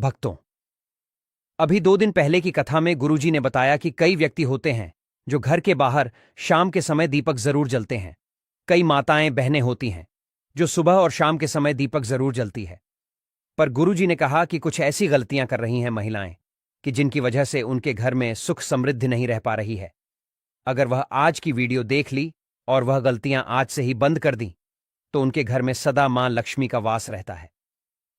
भक्तों, अभी 2 दिन पहले की कथा में गुरुजी ने बताया कि कई व्यक्ति होते हैं जो घर के बाहर शाम के समय दीपक जरूर जलते हैं। कई माताएं बहनें होती हैं जो सुबह और शाम के समय दीपक जरूर जलती है। पर गुरुजी ने कहा कि कुछ ऐसी गलतियां कर रही हैं महिलाएं कि जिनकी वजह से उनके घर में सुख समृद्धि नहीं रह पा रही है। अगर वह आज की वीडियो देख ली और वह गलतियां आज से ही बंद कर दी तो उनके घर में सदा मां लक्ष्मी का वास रहता है।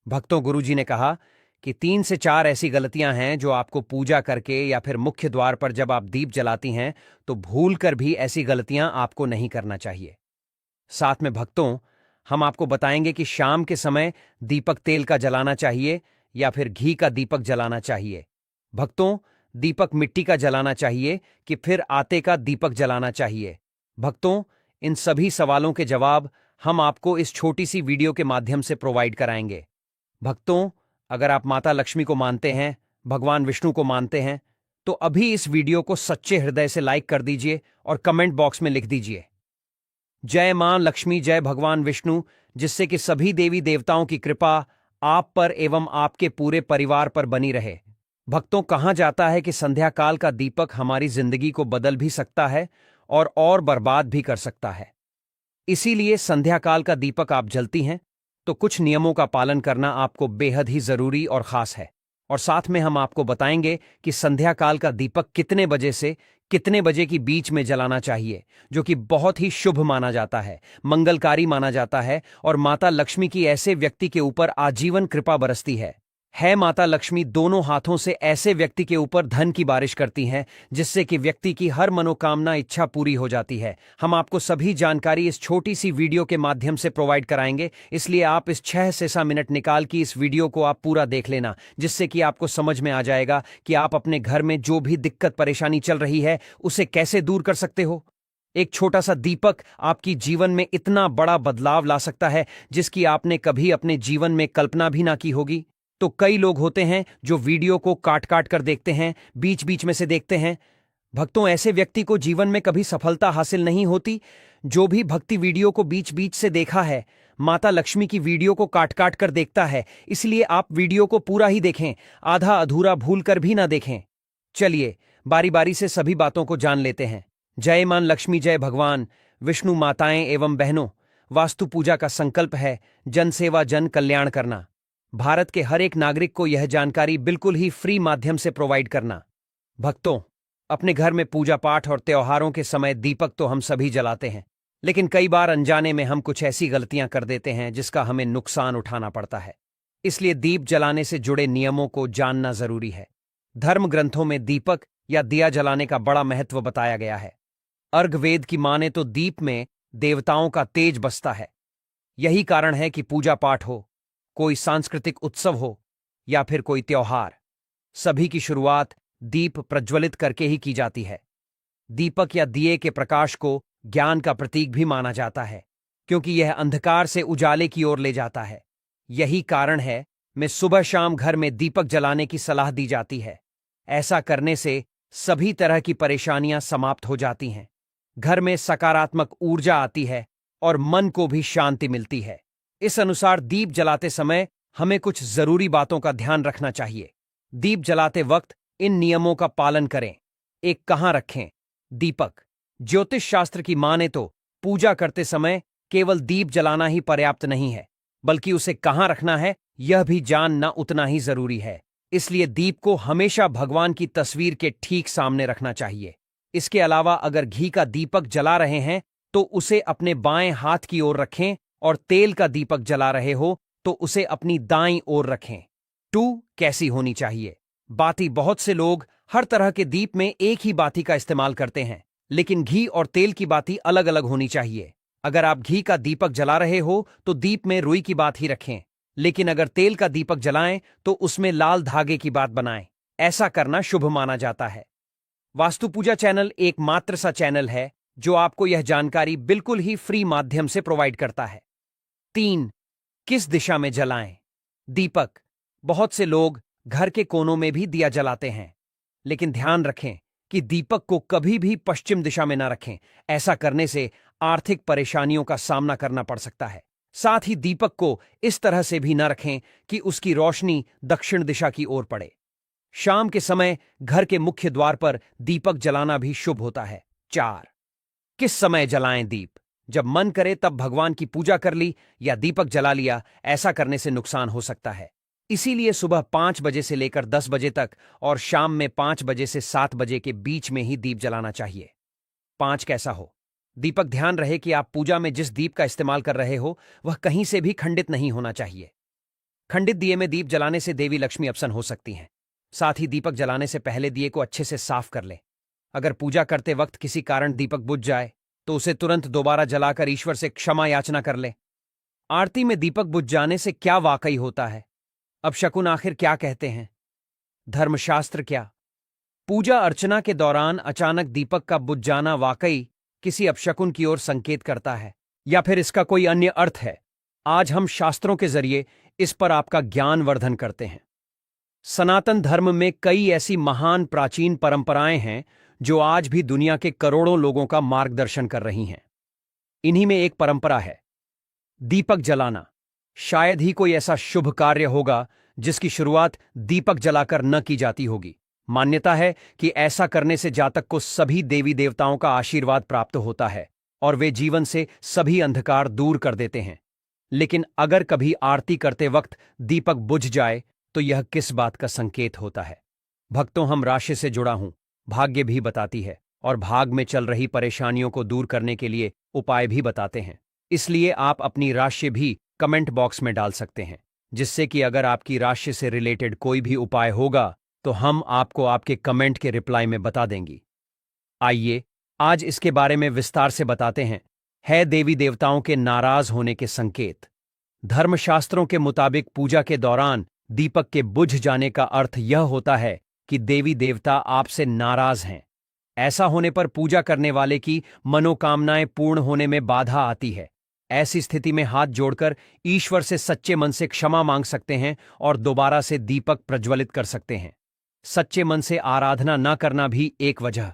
भक्तों, गुरुजी ने कहा कि 3 से 4 ऐसी गलतियां हैं जो आपको पूजा करके या फिर मुख्य द्वार पर जब आप दीप जलाती हैं तो भूल कर भी ऐसी गलतियां आपको नहीं करना चाहिए। साथ में भक्तों, हम आपको बताएंगे कि शाम के समय दीपक तेल का जलाना चाहिए या फिर घी का दीपक जलाना चाहिए। भक्तों, दीपक मिट्टी का जलाना चाहिए कि फिर आटे का दीपक जलाना चाहिए। भक्तों, इन सभी सवालों के जवाब हम आपको इस छोटी सी वीडियो के माध्यम से प्रोवाइड कराएंगे। भक्तों, अगर आप माता लक्ष्मी को मानते हैं, भगवान विष्णु को मानते हैं, तो अभी इस वीडियो को सच्चे हृदय से लाइक कर दीजिए और कमेंट बॉक्स में लिख दीजिए, जय मां लक्ष्मी, जय भगवान विष्णु, जिससे कि सभी देवी देवताओं की कृपा आप पर एवं आपके पूरे परिवार पर बनी रहे। भक्तों, कहा जाता है कि संध्या काल का दीपक हमारी जिंदगी को बदल भी सकता है और बर्बाद भी कर सकता है। इसीलिए संध्या काल का दीपक आप जलती हैं तो कुछ नियमों का पालन करना आपको बेहद ही जरूरी और खास है। और साथ में हम आपको बताएंगे कि संध्या काल का दीपक कितने बजे से कितने बजे की बीच में जलाना चाहिए, जो कि बहुत ही शुभ माना जाता है, मंगलकारी माना जाता है और माता लक्ष्मी की ऐसे व्यक्ति के ऊपर आजीवन कृपा बरसती है। माता लक्ष्मी दोनों हाथों से ऐसे व्यक्ति के ऊपर धन की बारिश करती हैं, जिससे कि व्यक्ति की हर मनोकामना इच्छा पूरी हो जाती है। हम आपको सभी जानकारी इस छोटी सी वीडियो के माध्यम से प्रोवाइड कराएंगे, इसलिए आप इस 6 से 7 मिनट निकाल के इस वीडियो को आप पूरा देख लेना, जिससे कि आपको समझ में आ जाएगा कि आप अपने घर में जो भी दिक्कत परेशानी चल रही है उसे कैसे दूर कर सकते हो। एक छोटा सा दीपक आपकी जीवन में इतना बड़ा बदलाव ला सकता है जिसकी आपने कभी अपने जीवन में कल्पना भी ना की होगी। तो कई लोग होते हैं जो वीडियो को काट काट कर देखते हैं, बीच बीच में से देखते हैं। भक्तों, ऐसे व्यक्ति को जीवन में कभी सफलता हासिल नहीं होती। जो भी भक्ति वीडियो को बीच बीच से देखा है, माता लक्ष्मी की वीडियो को काट काट कर देखता है। इसलिए आप वीडियो को पूरा ही देखें, आधा अधूरा भूल कर भी ना देखें। चलिए बारी बारी से सभी बातों को जान लेते हैं। जय मां लक्ष्मी, जय भगवान विष्णु। माताएं एवं बहनों, वास्तु पूजा का संकल्प है जन सेवा जन कल्याण करना। भारत के हर एक नागरिक को यह जानकारी बिल्कुल ही फ्री माध्यम से प्रोवाइड करना। भक्तों, अपने घर में पूजा पाठ और त्योहारों के समय दीपक तो हम सभी जलाते हैं, लेकिन कई बार अनजाने में हम कुछ ऐसी गलतियां कर देते हैं जिसका हमें नुकसान उठाना पड़ता है। इसलिए दीप जलाने से जुड़े नियमों को जानना जरूरी है। धर्म ग्रंथों में दीपक या दिया जलाने का बड़ा महत्व बताया गया है। अर्घवेद की माने तो दीप में देवताओं का तेज बसता है। यही कारण है कि पूजा पाठ हो, कोई सांस्कृतिक उत्सव हो या फिर कोई त्योहार, सभी की शुरुआत दीप प्रज्वलित करके ही की जाती है। दीपक या दिए के प्रकाश को ज्ञान का प्रतीक भी माना जाता है, क्योंकि यह अंधकार से उजाले की ओर ले जाता है। यही कारण है मैं सुबह शाम घर में दीपक जलाने की सलाह दी जाती है। ऐसा करने से सभी तरह की परेशानियां समाप्त हो जाती हैं, घर में सकारात्मक ऊर्जा आती है और मन को भी शांति मिलती है। इस अनुसार दीप जलाते समय हमें कुछ जरूरी बातों का ध्यान रखना चाहिए। दीप जलाते वक्त इन नियमों का पालन करें। एक, कहां रखें दीपक। ज्योतिष शास्त्र की माने तो पूजा करते समय केवल दीप जलाना ही पर्याप्त नहीं है, बल्कि उसे कहां रखना है यह भी जानना उतना ही जरूरी है। इसलिए दीप को हमेशा भगवान की तस्वीर के ठीक सामने रखना चाहिए। इसके अलावा अगर घी का दीपक जला रहे हैं तो उसे अपने बाएं हाथ की ओर रखें और तेल का दीपक जला रहे हो तो उसे अपनी दाईं ओर रखें। 2, कैसी होनी चाहिए बाती। बहुत से लोग हर तरह के दीप में एक ही बाती का इस्तेमाल करते हैं, लेकिन घी और तेल की बाती अलग अलग होनी चाहिए। अगर आप घी का दीपक जला रहे हो तो दीप में रुई की बात ही रखें, लेकिन अगर तेल का दीपक जलाएं तो उसमें लाल धागे की बात बनाएं। ऐसा करना शुभ माना जाता है। वास्तु पूजा चैनल एकमात्र सा चैनल है जो आपको यह जानकारी बिल्कुल ही फ्री माध्यम से प्रोवाइड करता है। 3, किस दिशा में जलाएं दीपक। बहुत से लोग घर के कोनों में भी दिया जलाते हैं, लेकिन ध्यान रखें कि दीपक को कभी भी पश्चिम दिशा में न रखें। ऐसा करने से आर्थिक परेशानियों का सामना करना पड़ सकता है। साथ ही दीपक को इस तरह से भी न रखें कि उसकी रोशनी दक्षिण दिशा की ओर पड़े। शाम के समय घर के मुख्य द्वार पर दीपक जलाना भी शुभ होता है। 4. किस समय जलाएं दीप? जब मन करे तब भगवान की पूजा कर ली या दीपक जला लिया, ऐसा करने से नुकसान हो सकता है। इसीलिए सुबह 5 बजे से लेकर 10 बजे तक और शाम में 5 बजे से 7 बजे के बीच में ही दीप जलाना चाहिए। 5. कैसा हो दीपक? ध्यान रहे कि आप पूजा में जिस दीप का इस्तेमाल कर रहे हो वह कहीं से भी खंडित नहीं होना चाहिए। खंडित दिए में दीप जलाने से देवी लक्ष्मी अपसन हो सकती हैं। साथ ही दीपक जलाने से पहले दिए को अच्छे से साफ कर लें। अगर पूजा करते वक्त किसी कारण दीपक बुझ जाए तो उसे तुरंत दोबारा जलाकर ईश्वर से क्षमा याचना कर ले। आरती में दीपक बुझ जाने से क्या वाकई होता है? अपशकुन आखिर क्या कहते हैं? धर्मशास्त्र क्या? पूजा अर्चना के दौरान अचानक दीपक का बुझ जाना वाकई किसी अपशकुन की ओर संकेत करता है या फिर इसका कोई अन्य अर्थ है? आज हम शास्त्रों के जरिए इस पर आपका ज्ञानवर्धन करते हैं। सनातन धर्म में कई ऐसी महान प्राचीन परंपराएं हैं जो आज भी दुनिया के करोड़ों लोगों का मार्गदर्शन कर रही हैं। इन्हीं में एक परंपरा है दीपक जलाना। शायद ही कोई ऐसा शुभ कार्य होगा जिसकी शुरुआत दीपक जलाकर न की जाती होगी। मान्यता है कि ऐसा करने से जातक को सभी देवी देवताओं का आशीर्वाद प्राप्त होता है और वे जीवन से सभी अंधकार दूर कर देते हैं। लेकिन अगर कभी आरती करते वक्त दीपक बुझ जाए तो यह किस बात का संकेत होता है? भक्तों, हम राशि से जुड़ा हूं, भाग्य भी बताती है और भाग में चल रही परेशानियों को दूर करने के लिए उपाय भी बताते हैं। इसलिए आप अपनी राशि भी कमेंट बॉक्स में डाल सकते हैं, जिससे कि अगर आपकी राशि से रिलेटेड कोई भी उपाय होगा तो हम आपको आपके कमेंट के रिप्लाई में बता देंगी। आइए आज इसके बारे में विस्तार से बताते हैं। है देवी देवताओं के नाराज होने के संकेत। धर्मशास्त्रों के मुताबिक पूजा के दौरान दीपक के बुझ जाने का अर्थ यह होता है कि देवी देवता आपसे नाराज हैं। ऐसा होने पर पूजा करने वाले की मनोकामनाएं पूर्ण होने में बाधा आती है। ऐसी स्थिति में हाथ जोड़कर ईश्वर से सच्चे मन से क्षमा मांग सकते हैं और दोबारा से दीपक प्रज्वलित कर सकते हैं। सच्चे मन से आराधना न करना भी एक वजह।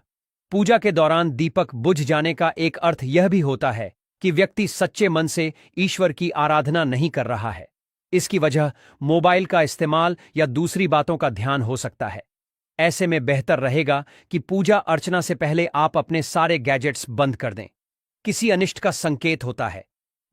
पूजा के दौरान दीपक बुझ जाने का एक अर्थ यह भी होता है कि व्यक्ति सच्चे मन से ईश्वर की आराधना नहीं कर रहा है। इसकी वजह मोबाइल का इस्तेमाल या दूसरी बातों का ध्यान हो सकता है। ऐसे में बेहतर रहेगा कि पूजा अर्चना से पहले आप अपने सारे गैजेट्स बंद कर दें। किसी अनिष्ट का संकेत होता है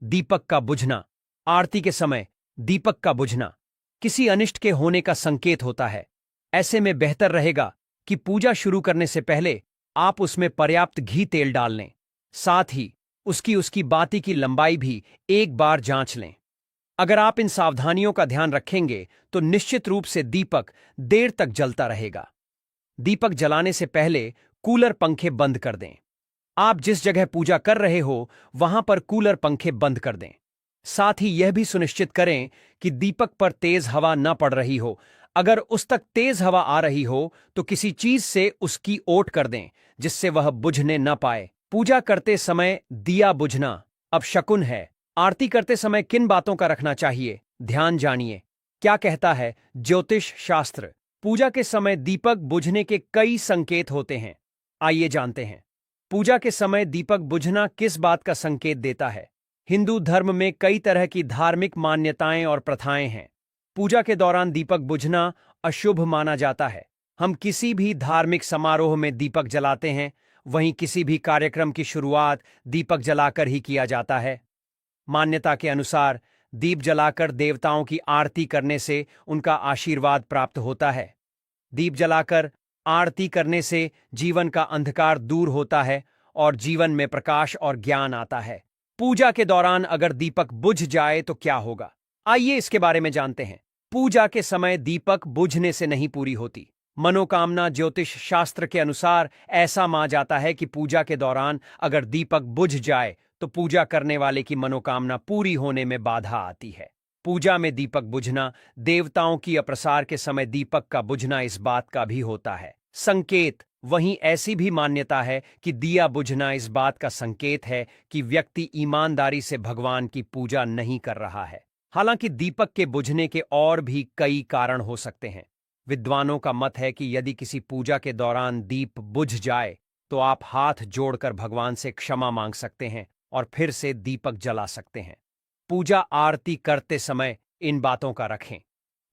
दीपक का बुझना। आरती के समय दीपक का बुझना किसी अनिष्ट के होने का संकेत होता है। ऐसे में बेहतर रहेगा कि पूजा शुरू करने से पहले आप उसमें पर्याप्त घी तेल डाल लें। साथ ही उसकी बाती की लंबाई भी एक बार जांच लें। अगर आप इन सावधानियों का ध्यान रखेंगे तो निश्चित रूप से दीपक देर तक जलता रहेगा। दीपक जलाने से पहले कूलर पंखे बंद कर दें। आप जिस जगह पूजा कर रहे हो वहां पर कूलर पंखे बंद कर दें। साथ ही यह भी सुनिश्चित करें कि दीपक पर तेज हवा न पड़ रही हो। अगर उस तक तेज हवा आ रही हो तो किसी चीज से उसकी ओट कर दें जिससे वह बुझने न पाए। पूजा करते समय दिया बुझना अपशकुन है। आरती करते समय किन बातों का रखना चाहिए, ध्यान जानिए। क्या कहता है ज्योतिष शास्त्र? पूजा के समय दीपक बुझने के कई संकेत होते हैं। आइए जानते हैं। पूजा के समय दीपक बुझना किस बात का संकेत देता है? हिंदू धर्म में कई तरह की धार्मिक मान्यताएं और प्रथाएं हैं। पूजा के दौरान दीपक बुझना अशुभ माना जाता है। हम किसी भी धार्मिक समारोह में दीपक जलाते हैं, वहीं किसी भी कार्यक्रम की शुरुआत दीपक जलाकर ही किया जाता है। मान्यता के अनुसार दीप जलाकर देवताओं की आरती करने से उनका आशीर्वाद प्राप्त होता है। दीप जलाकर आरती करने से जीवन का अंधकार दूर होता है और जीवन में प्रकाश और ज्ञान आता है। पूजा के दौरान अगर दीपक बुझ जाए तो क्या होगा? आइए इसके बारे में जानते हैं। पूजा के समय दीपक बुझने से नहीं पूरी होती। मनोकामना ज्योतिष शास्त्र के अनुसार ऐसा माना जाता है कि पूजा के दौरान अगर दीपक बुझ जाए तो पूजा करने वाले की मनोकामना पूरी होने में बाधा आती है। पूजा में दीपक बुझना देवताओं की अप्रसार के समय दीपक का बुझना इस बात का भी होता है संकेत। वहीं ऐसी भी मान्यता है कि दिया बुझना इस बात का संकेत है कि व्यक्ति ईमानदारी से भगवान की पूजा नहीं कर रहा है। हालांकि दीपक के बुझने के और भी कई कारण हो सकते हैं। विद्वानों का मत है कि यदि किसी पूजा के दौरान दीप बुझ जाए तो आप हाथ जोड़कर भगवान से क्षमा मांग सकते हैं और फिर से दीपक जला सकते हैं। पूजा आरती करते समय इन बातों का रखें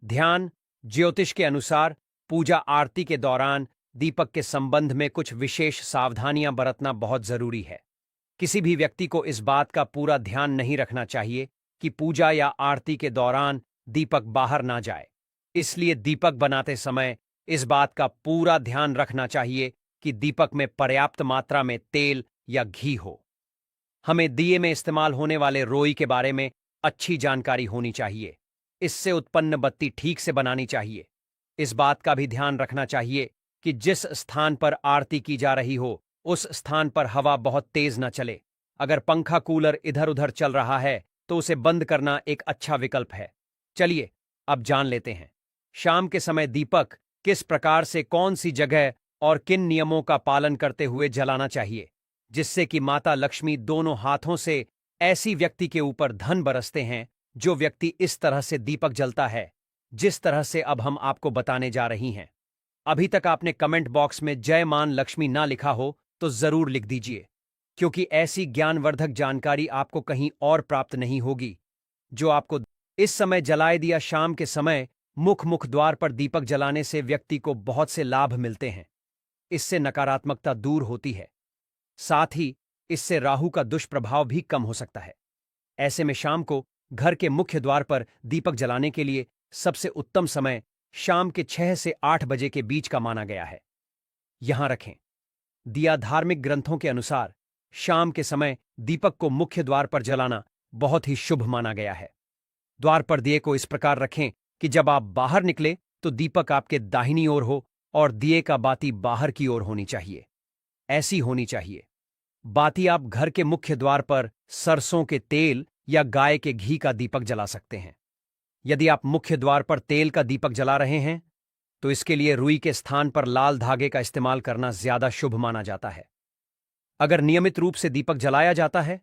ध्यान। ज्योतिष के अनुसार पूजा आरती के दौरान दीपक के संबंध में कुछ विशेष सावधानियां बरतना बहुत जरूरी है। किसी भी व्यक्ति को इस बात का पूरा ध्यान नहीं रखना चाहिए कि पूजा या आरती के दौरान दीपक बाहर ना जाए। इसलिए दीपक बनाते समय इस बात का पूरा ध्यान रखना चाहिए कि दीपक में पर्याप्त मात्रा में तेल या घी हो। हमें दिए में इस्तेमाल होने वाले रोई के बारे में अच्छी जानकारी होनी चाहिए। इससे उत्पन्न बत्ती ठीक से बनानी चाहिए। इस बात का भी ध्यान रखना चाहिए कि जिस स्थान पर आरती की जा रही हो उस स्थान पर हवा बहुत तेज न चले। अगर पंखा कूलर इधर उधर चल रहा है तो उसे बंद करना एक अच्छा विकल्प है। चलिए अब जान लेते हैं शाम के समय दीपक किस प्रकार से कौन सी जगह और किन नियमों का पालन करते हुए जलाना चाहिए जिससे कि माता लक्ष्मी दोनों हाथों से ऐसी व्यक्ति के ऊपर धन बरसते हैं। जो व्यक्ति इस तरह से दीपक जलता है जिस तरह से अब हम आपको बताने जा रही हैं। अभी तक आपने कमेंट बॉक्स में जय मान लक्ष्मी ना लिखा हो तो जरूर लिख दीजिए, क्योंकि ऐसी ज्ञानवर्धक जानकारी आपको कहीं और प्राप्त नहीं होगी जो आपको इस समय जलाए दिया। शाम के समय मुख द्वार पर दीपक जलाने से व्यक्ति को बहुत से लाभ मिलते हैं। इससे नकारात्मकता दूर होती है, साथ ही इससे राहु का दुष्प्रभाव भी कम हो सकता है। ऐसे में शाम को घर के मुख्य द्वार पर दीपक जलाने के लिए सबसे उत्तम समय शाम के 6 से 8 बजे के बीच का माना गया है। यहां रखें दिया। धार्मिक ग्रंथों के अनुसार शाम के समय दीपक को मुख्य द्वार पर जलाना बहुत ही शुभ माना गया है। द्वार पर दिए को इस प्रकार रखें कि जब आप बाहर निकले तो दीपक आपके दाहिनी ओर हो और दिए का बाती बाहर की ओर होनी चाहिए। ऐसी होनी चाहिए बाती। आप घर के मुख्य द्वार पर सरसों के तेल या गाय के घी का दीपक जला सकते हैं। यदि आप मुख्य द्वार पर तेल का दीपक जला रहे हैं तो इसके लिए रुई के स्थान पर लाल धागे का इस्तेमाल करना ज्यादा शुभ माना जाता है। अगर नियमित रूप से दीपक जलाया जाता है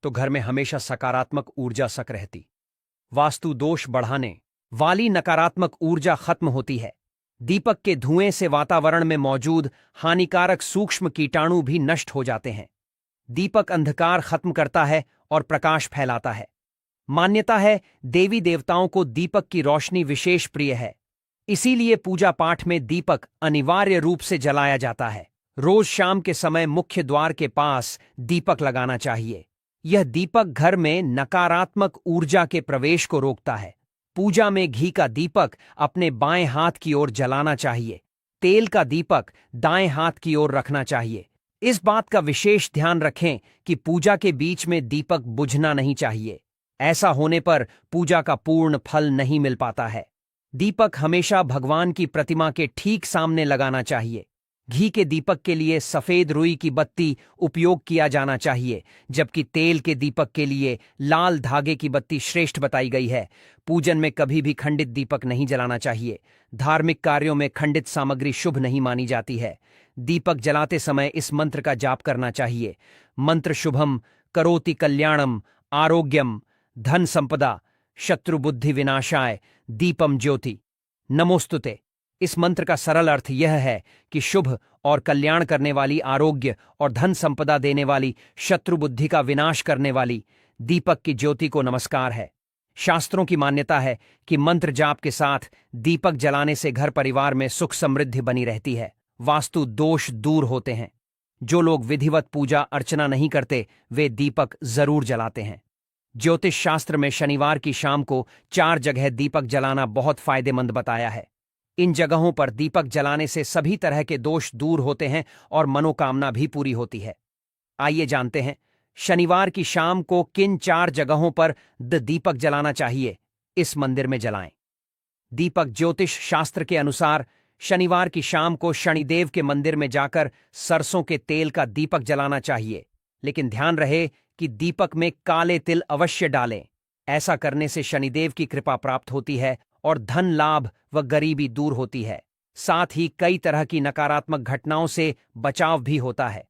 तो घर में हमेशा सकारात्मक ऊर्जा सक रहती, वास्तु दोष बढ़ाने वाली नकारात्मक ऊर्जा खत्म होती है। दीपक के धुएं से वातावरण में मौजूद हानिकारक सूक्ष्म कीटाणु भी नष्ट हो जाते हैं। दीपक अंधकार खत्म करता है और प्रकाश फैलाता है। मान्यता है देवी देवताओं को दीपक की रोशनी विशेष प्रिय है, इसीलिए पूजा पाठ में दीपक अनिवार्य रूप से जलाया जाता है। रोज शाम के समय मुख्य द्वार के पास दीपक लगाना चाहिए। यह दीपक घर में नकारात्मक ऊर्जा के प्रवेश को रोकता है। पूजा में घी का दीपक अपने बाएं हाथ की ओर जलाना चाहिए। तेल का दीपक दाएं हाथ की ओर रखना चाहिए। इस बात का विशेष ध्यान रखें कि पूजा के बीच में दीपक बुझना नहीं चाहिए। ऐसा होने पर पूजा का पूर्ण फल नहीं मिल पाता है। दीपक हमेशा भगवान की प्रतिमा के ठीक सामने लगाना चाहिए। घी के दीपक के लिए सफेद रुई की बत्ती उपयोग किया जाना चाहिए, जबकि तेल के दीपक के लिए लाल धागे की बत्ती श्रेष्ठ बताई गई है। पूजन में कभी भी खंडित दीपक नहीं जलाना चाहिए। धार्मिक कार्यों में खंडित सामग्री शुभ नहीं मानी जाती है। दीपक जलाते समय इस मंत्र का जाप करना चाहिए। मंत्र शुभम करोति कल्याणम आरोग्यम धन संपदा शत्रु बुद्धि विनाशाय दीपम ज्योति नमोस्तुते। इस मंत्र का सरल अर्थ यह है कि शुभ और कल्याण करने वाली, आरोग्य और धन संपदा देने वाली, शत्रु बुद्धि का विनाश करने वाली दीपक की ज्योति को नमस्कार है। शास्त्रों की मान्यता है कि मंत्र जाप के साथ दीपक जलाने से घर परिवार में सुख समृद्धि बनी रहती है, वास्तु दोष दूर होते हैं। जो लोग विधिवत पूजा अर्चना नहीं करते वे दीपक जरूर जलाते हैं। ज्योतिष शास्त्र में शनिवार की शाम को 4 जगह दीपक जलाना बहुत फायदेमंद बताया है। इन जगहों पर दीपक जलाने से सभी तरह के दोष दूर होते हैं और मनोकामना भी पूरी होती है। आइए जानते हैं शनिवार की शाम को किन 4 जगहों पर दीपक जलाना चाहिए। इस मंदिर में जलाएं। दीपक ज्योतिष शास्त्र के अनुसार शनिवार की शाम को शनिदेव के मंदिर में जाकर सरसों के तेल का दीपक जलाना चाहिए, लेकिन ध्यान रहे कि दीपक में काले तिल अवश्य डालें। ऐसा करने से शनिदेव की कृपा प्राप्त होती है और धन लाभ व गरीबी दूर होती है। साथ ही कई तरह की नकारात्मक घटनाओं से बचाव भी होता है।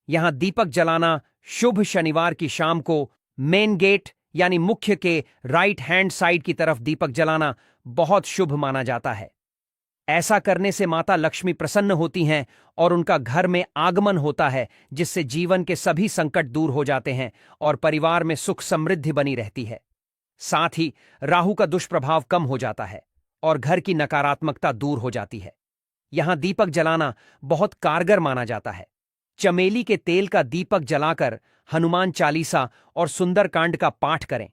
यहां दीपक जलाना शुभ। शनिवार की शाम को मेन गेट यानी मुख्य के राइट हैंड साइड की तरफ दीपक जलाना बहुत शुभ माना जाता है। ऐसा करने से माता लक्ष्मी प्रसन्न होती हैं और उनका घर में आगमन होता है, जिससे जीवन के सभी संकट दूर हो जाते हैं और परिवार में सुख समृद्धि बनी रहती है। साथ ही राहु का दुष्प्रभाव कम हो जाता है और घर की नकारात्मकता दूर हो जाती है। यहां दीपक जलाना बहुत कारगर माना जाता है। चमेली के तेल का दीपक जलाकर हनुमान चालीसा और सुंदरकांड का पाठ करें।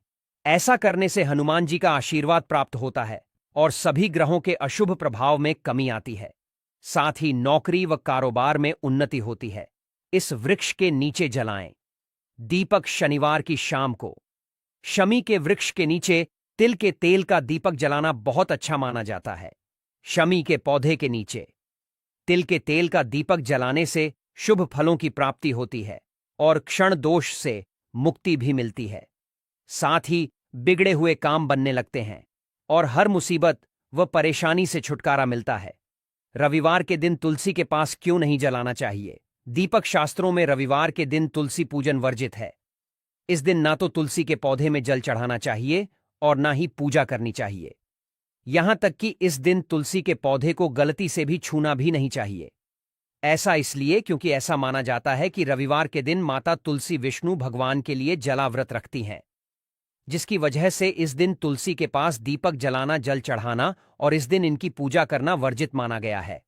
ऐसा करने से हनुमान जी का आशीर्वाद प्राप्त होता है और सभी ग्रहों के अशुभ प्रभाव में कमी आती है। साथ ही नौकरी व कारोबार में उन्नति होती है। इस वृक्ष के नीचे जलाएं। दीपक शनिवार की शाम को। शमी के वृक्ष के नीचे तिल के तेल का दीपक जलाना बहुत अच्छा माना जाता है। शमी के पौधे के नीचे तिल के तेल का दीपक जलाने से शुभ फलों की प्राप्ति होती है और क्षण दोष से मुक्ति भी मिलती है। साथ ही बिगड़े हुए काम बनने लगते हैं और हर मुसीबत व परेशानी से छुटकारा मिलता है। रविवार के दिन तुलसी के पास क्यों नहीं जलाना चाहिए? दीपक शास्त्रों में रविवार के दिन तुलसी पूजन वर्जित है। इस दिन ना तो तुलसी के पौधे में जल चढ़ाना चाहिए और ना ही पूजा करनी चाहिए। यहां तक कि इस दिन तुलसी के पौधे को गलती से भी छूना भी नहीं चाहिए। ऐसा इसलिए क्योंकि ऐसा माना जाता है कि रविवार के दिन माता तुलसी विष्णु भगवान के लिए जलाव्रत रखती हैं, जिसकी वजह से इस दिन तुलसी के पास दीपक जलाना, जल चढ़ाना और इस दिन इनकी पूजा करना वर्जित माना गया है।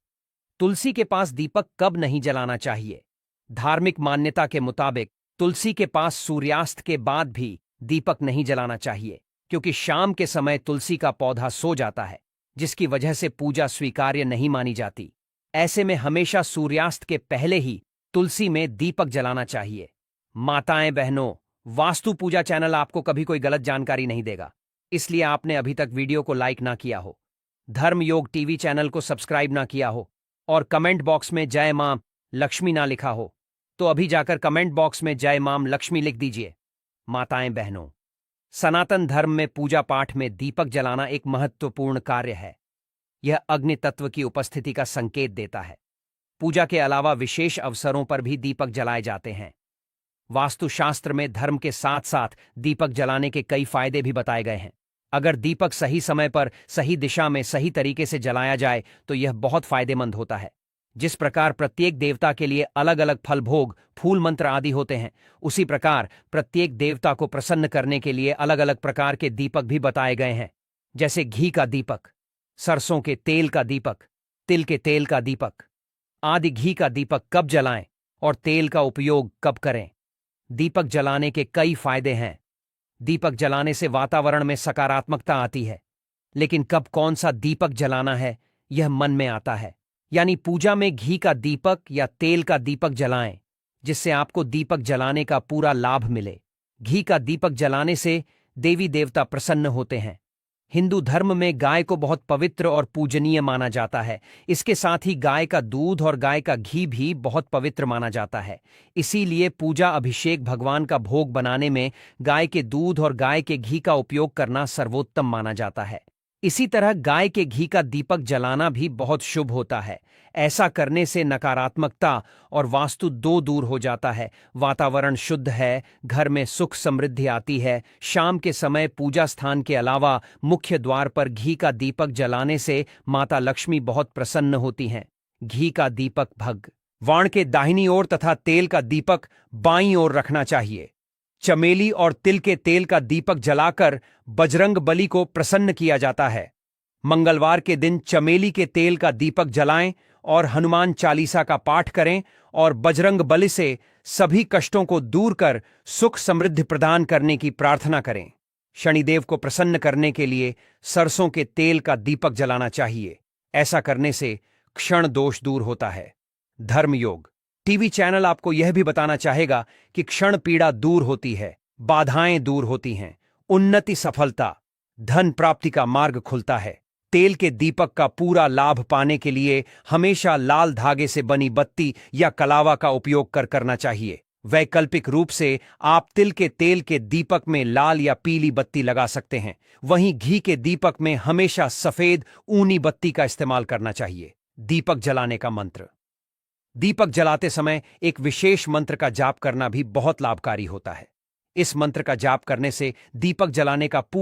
तुलसी के पास दीपक कब नहीं जलाना चाहिए? धार्मिक मान्यता के मुताबिक तुलसी के पास सूर्यास्त के बाद भी दीपक नहीं जलाना चाहिए, क्योंकि शाम के समय तुलसी का पौधा सो जाता है, जिसकी वजह से पूजा स्वीकार्य नहीं मानी जाती। ऐसे में हमेशा सूर्यास्त के पहले ही तुलसी में दीपक जलाना चाहिए। माताएं बहनों, वास्तु पूजा चैनल आपको कभी कोई गलत जानकारी नहीं देगा, इसलिए आपने अभी तक वीडियो को लाइक ना किया हो, धर्म योग टीवी चैनल को सब्सक्राइब ना किया हो और कमेंट बॉक्स में जय मां लक्ष्मी ना लिखा हो, तो अभी जाकर कमेंट बॉक्स में जय मां लक्ष्मी लिख दीजिए। माताएं बहनों, सनातन धर्म में पूजा पाठ में दीपक जलाना एक महत्वपूर्ण कार्य है। यह अग्नि तत्व की उपस्थिति का संकेत देता है। पूजा के अलावा विशेष अवसरों पर भी दीपक जलाए जाते हैं। वास्तुशास्त्र में धर्म के साथ साथ दीपक जलाने के कई फायदे भी बताए गए हैं। अगर दीपक सही समय पर, सही दिशा में, सही तरीके से जलाया जाए तो यह बहुत फायदेमंद होता है। जिस प्रकार प्रत्येक देवता के लिए अलग अलग फल भोग, फूल मंत्र आदि होते हैं, उसी प्रकार प्रत्येक देवता को प्रसन्न करने के लिए अलग अलग प्रकार के दीपक भी बताए गए हैं। जैसे घी का दीपक, सरसों के तेल का दीपक, तिल के तेल का दीपक आदि। घी का दीपक कब जलाएं और तेल का उपयोग कब करें? दीपक जलाने के कई फायदे हैं। दीपक जलाने से वातावरण में सकारात्मकता आती है, लेकिन कब कौन सा दीपक जलाना है यह मन में आता है। यानी पूजा में घी का दीपक या तेल का दीपक जलाएं, जिससे आपको दीपक जलाने का पूरा लाभ मिले। घी का दीपक जलाने से देवी देवता प्रसन्न होते हैं। हिंदू धर्म में गाय को बहुत पवित्र और पूजनीय माना जाता है। इसके साथ ही गाय का दूध और गाय का घी भी बहुत पवित्र माना जाता है। इसीलिए पूजा अभिषेक भगवान का भोग बनाने में गाय के दूध और गाय के घी का उपयोग करना सर्वोत्तम माना जाता है। इसी तरह गाय के घी का दीपक जलाना भी बहुत शुभ होता है। ऐसा करने से नकारात्मकता और वास्तु दो दूर हो जाता है, वातावरण शुद्ध है, घर में सुख समृद्धि आती है। शाम के समय पूजा स्थान के अलावा मुख्य द्वार पर घी का दीपक जलाने से माता लक्ष्मी बहुत प्रसन्न होती हैं। घी का दीपक भगवान के दाहिनी ओर तथा तेल का दीपक बाईं ओर रखना चाहिए। चमेली और तिल के तेल का दीपक जलाकर बजरंग बली को प्रसन्न किया जाता है। मंगलवार के दिन चमेली के तेल का दीपक जलाएं और हनुमान चालीसा का पाठ करें और बजरंग बली से सभी कष्टों को दूर कर सुख समृद्धि प्रदान करने की प्रार्थना करें। शनिदेव को प्रसन्न करने के लिए सरसों के तेल का दीपक जलाना चाहिए। ऐसा करने से क्षण दोष दूर होता है। धर्मयोग टीवी चैनल आपको यह भी बताना चाहेगा कि क्षण पीड़ा दूर होती है, बाधाएं दूर होती हैं, उन्नति, सफलता, धन प्राप्ति का मार्ग खुलता है। तेल के दीपक का पूरा लाभ पाने के लिए हमेशा लाल धागे से बनी बत्ती या कलावा का उपयोग करना चाहिए। वैकल्पिक रूप से आप तिल के तेल के दीपक में लाल या पीली बत्ती लगा सकते हैं। वहीं घी के दीपक में हमेशा सफेद ऊनी बत्ती का इस्तेमाल करना चाहिए। दीपक जलाने का मंत्र। दीपक जलाते समय एक विशेष मंत्र का जाप करना भी बहुत लाभकारी होता है। इस मंत्र का जाप करने से दीपक जलाने का पूरा